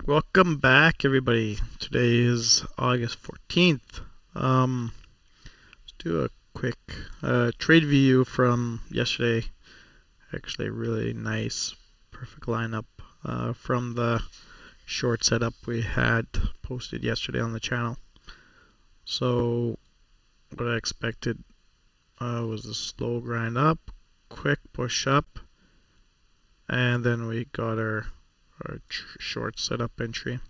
Welcome back, everybody. Today is August 14th. Let's do a quick trade view from yesterday. Actually, a really nice, perfect lineup from the short setup we had posted yesterday on the channel. So, what I expected was a slow grind up, quick push up, and then we got our short setup entry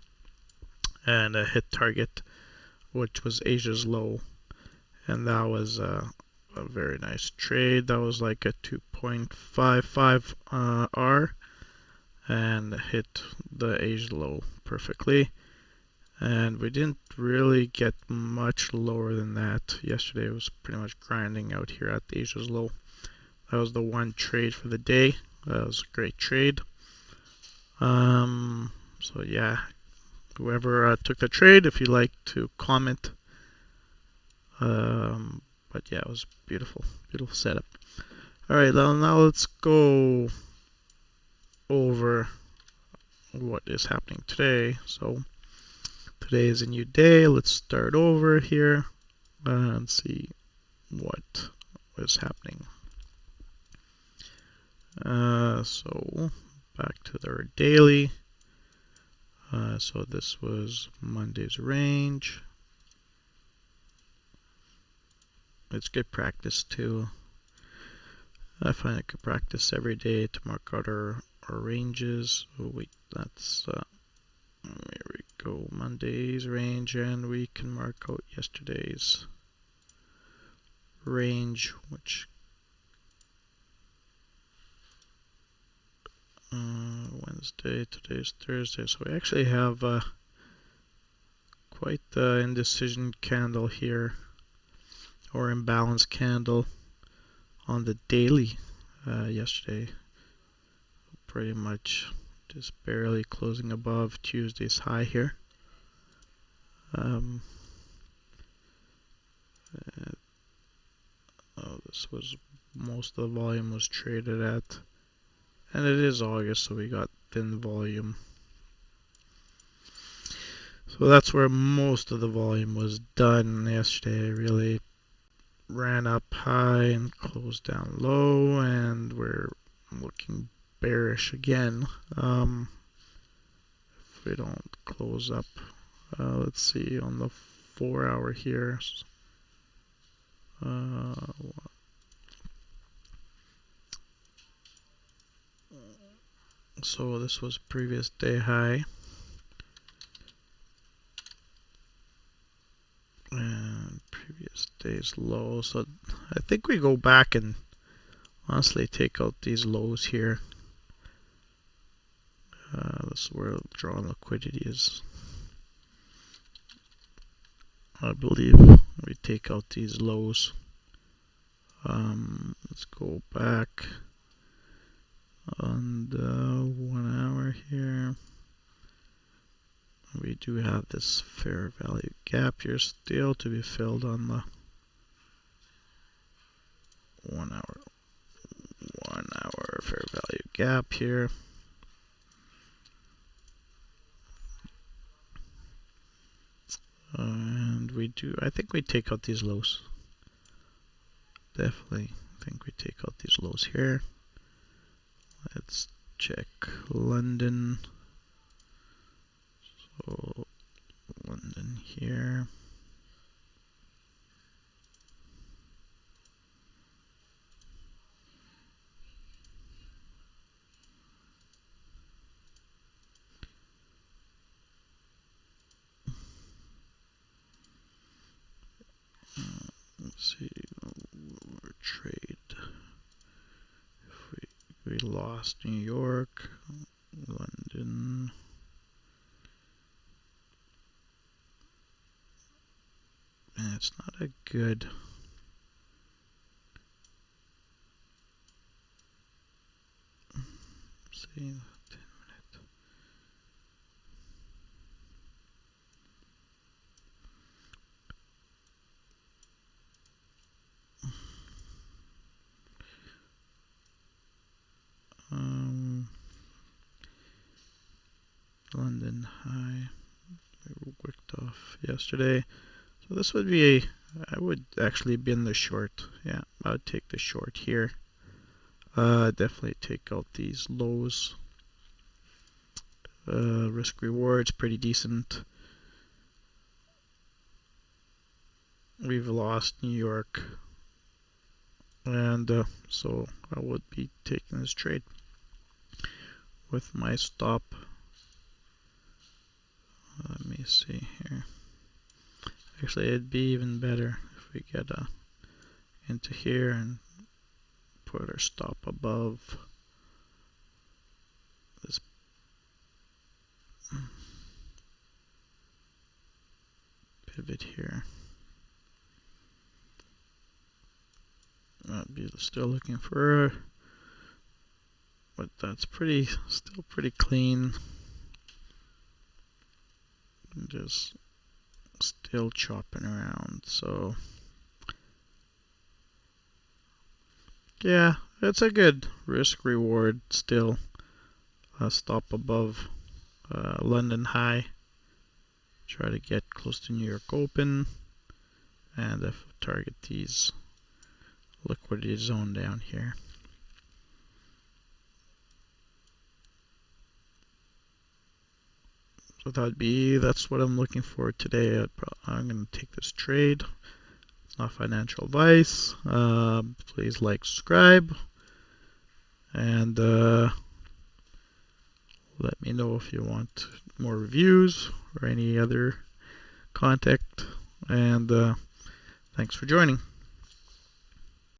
and a hit target, which was Asia's low, and that was a very nice trade. That was like a 2.55 R and hit the Asia low perfectly, and we didn't really get much lower than that. Yesterday it was pretty much grinding out here at the Asia's low. That was the one trade for the day. That was a great trade. So yeah, whoever took the trade, if you'd like to comment. But yeah, it was beautiful, beautiful setup. All right, now let's go over what is happening today. So today is a new day. Let's start over here and see what is happening. So back to their daily. So this was Monday's range. It's good practice too. I find it good practice every day to mark out our ranges. Oh wait, that's here we go. Monday's range, and we can mark out yesterday's range, which Wednesday, today's Thursday, so we actually have quite the indecision candle here, or imbalance candle on the daily yesterday. Pretty much just barely closing above Tuesday's high here. This was most of the volume was traded at, and it is August, so we got thin volume. So that's where most of the volume was done yesterday. Really ran up high and closed down low, and we're looking bearish again. If we don't close up, let's see on the 4-hour here. So this was previous day high, and previous day's low. So I think we go back and honestly take out these lows here. This is where drawn liquidity is. I believe we take out these lows. Let's go back on the 1 hour here. We do have this fair value gap here still to be filled on the 1 hour fair value gap here. And I think we take out these lows. Definitely think we take out these lows here. Let's check London. So London here. Let's see, our trade. If we lost New York, London. And it's not a good. Let's see, 10 minutes. London high. We wicked off yesterday. So this would be I would actually be in the short. Yeah, I would take the short here. Definitely take out these lows. Risk reward's pretty decent. We've lost New York, and so I would be taking this trade with my stop. Let me see here. Actually, it'd be even better if we get into here and put our stop above this pivot here. I'd be still looking for, but that's still pretty clean. Just still chopping around. So yeah, it's a good risk reward still. Stop above London high. Try to get close to New York open, and if target these liquidity zone down here. So that's what I'm looking for today. I'm going to take this trade. It's not financial advice. Please like, subscribe, and let me know if you want more reviews or any other contact. And thanks for joining.